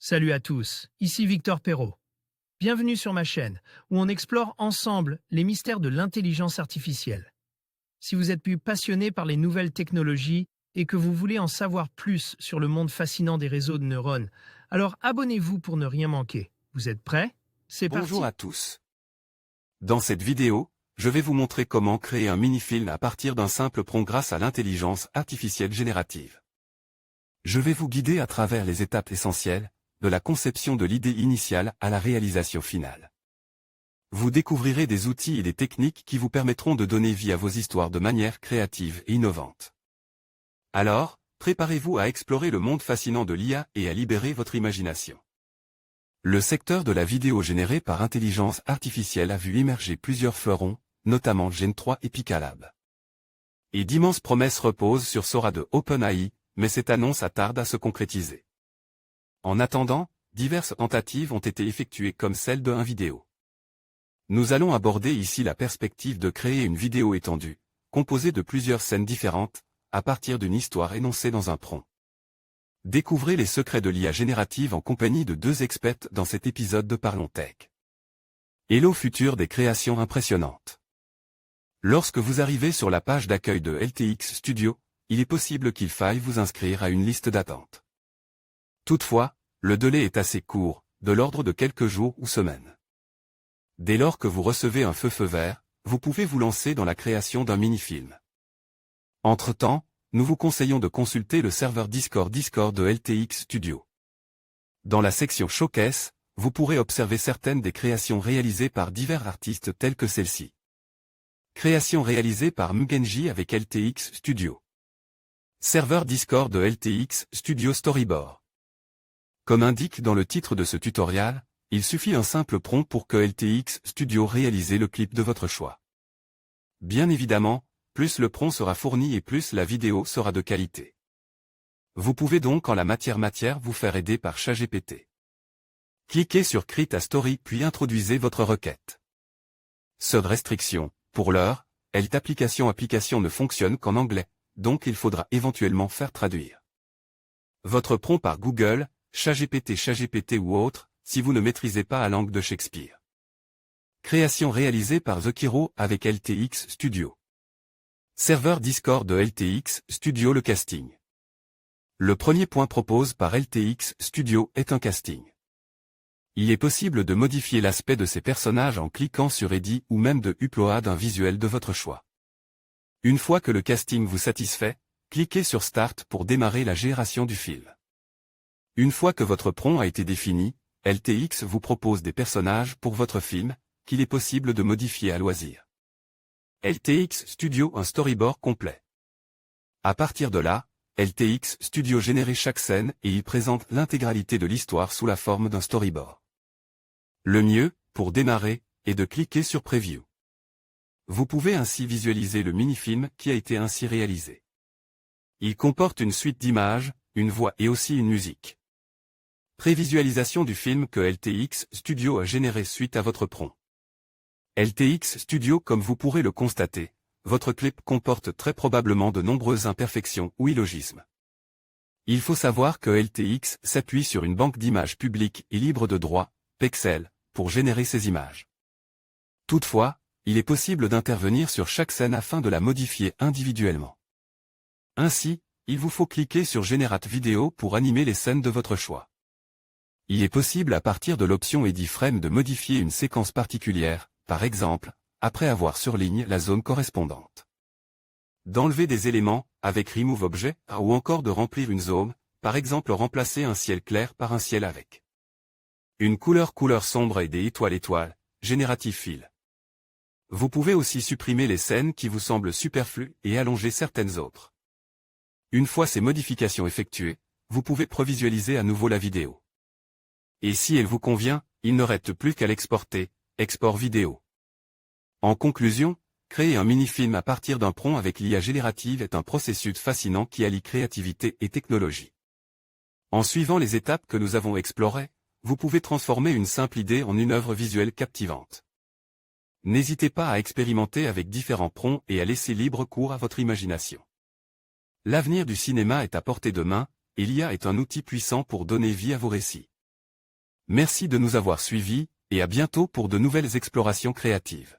Salut à tous, ici Victor Perrault. Bienvenue sur ma chaîne, où on explore ensemble les mystères de l'intelligence artificielle. Si vous êtes plus passionné par les nouvelles technologies et que vous voulez en savoir plus sur le monde fascinant des réseaux de neurones, alors abonnez-vous pour ne rien manquer. Vous êtes prêts? C'est parti. Bonjour à tous. Dans cette vidéo, je vais vous montrer comment créer un mini-film à partir d'un simple prompt grâce à l'intelligence artificielle générative. Je vais vous guider à travers les étapes essentielles, de la conception de l'idée initiale à la réalisation finale. Vous découvrirez des outils et des techniques qui vous permettront de donner vie à vos histoires de manière créative et innovante. Alors, préparez-vous à explorer le monde fascinant de l'IA et à libérer votre imagination. Le secteur de la vidéo générée par intelligence artificielle a vu émerger plusieurs fleurons, notamment Gen 3 et Picalab. Et d'immenses promesses reposent sur Sora de OpenAI, mais cette annonce attarde à se concrétiser. En attendant, diverses tentatives ont été effectuées comme celle de vidéo. Nous allons aborder ici la perspective de créer une vidéo étendue, composée de plusieurs scènes différentes, à partir d'une histoire énoncée dans un prompt. Découvrez les secrets de l'IA générative en compagnie de deux experts dans cet épisode de Parlons Tech. Hello futur des créations impressionnantes. Lorsque vous arrivez sur la page d'accueil de LTX Studio, il est possible qu'il faille vous inscrire à une liste d'attente. Toutefois, le délai est assez court, de l'ordre de quelques jours ou semaines. Dès lors que vous recevez un feu vert, vous pouvez vous lancer dans la création d'un mini-film. Entre-temps, nous vous conseillons de consulter le serveur Discord de LTX Studio. Dans la section Showcase, vous pourrez observer certaines des créations réalisées par divers artistes tels que celle-ci. Création réalisée par Mugenji avec LTX Studio. Serveur Discord de LTX Studio Storyboard. Comme indique dans le titre de ce tutoriel, il suffit un simple prompt pour que LTX Studio réalise le clip de votre choix. Bien évidemment, plus le prompt sera fourni et plus la vidéo sera de qualité. Vous pouvez donc en la matière vous faire aider par ChatGPT. Cliquez sur Create a Story puis introduisez votre requête. Seule restriction, pour l'heure, l'application ne fonctionne qu'en anglais, donc il faudra éventuellement faire traduire votre prompt par Google, ChatGPT ou autre, si vous ne maîtrisez pas la langue de Shakespeare. Création réalisée par Zekiro avec LTX Studio. Serveur Discord de LTX Studio. Le casting. Le premier point proposé par LTX Studio est un casting. Il est possible de modifier l'aspect de ces personnages en cliquant sur Edit ou même de upload un visuel de votre choix. Une fois que le casting vous satisfait, cliquez sur Start pour démarrer la génération du film. Une fois que votre prompt a été défini, LTX vous propose des personnages pour votre film, qu'il est possible de modifier à loisir. LTX Studio un storyboard complet. À partir de là, LTX Studio génère chaque scène et il présente l'intégralité de l'histoire sous la forme d'un storyboard. Le mieux, pour démarrer, est de cliquer sur Preview. Vous pouvez ainsi visualiser le mini-film qui a été ainsi réalisé. Il comporte une suite d'images, une voix et aussi une musique. Prévisualisation du film que LTX Studio a généré suite à votre prompt. LTX Studio, comme vous pourrez le constater, votre clip comporte très probablement de nombreuses imperfections ou illogismes. Il faut savoir que LTX s'appuie sur une banque d'images publiques et libres de droit, Pexel, pour générer ces images. Toutefois, il est possible d'intervenir sur chaque scène afin de la modifier individuellement. Ainsi, il vous faut cliquer sur Generate Vidéo pour animer les scènes de votre choix. Il est possible à partir de l'option Edit Frame de modifier une séquence particulière, par exemple, après avoir surligné la zone correspondante. D'enlever des éléments, avec Remove Object, ou encore de remplir une zone, par exemple remplacer un ciel clair par un ciel avec une couleur sombre et des étoiles, Generative Fill. Vous pouvez aussi supprimer les scènes qui vous semblent superflues et allonger certaines autres. Une fois ces modifications effectuées, vous pouvez prévisualiser à nouveau la vidéo. Et si elle vous convient, il ne reste plus qu'à l'exporter, export vidéo. En conclusion, créer un mini-film à partir d'un prompt avec l'IA générative est un processus fascinant qui allie créativité et technologie. En suivant les étapes que nous avons explorées, vous pouvez transformer une simple idée en une œuvre visuelle captivante. N'hésitez pas à expérimenter avec différents prompts et à laisser libre cours à votre imagination. L'avenir du cinéma est à portée de main, et l'IA est un outil puissant pour donner vie à vos récits. Merci de nous avoir suivis, et à bientôt pour de nouvelles explorations créatives.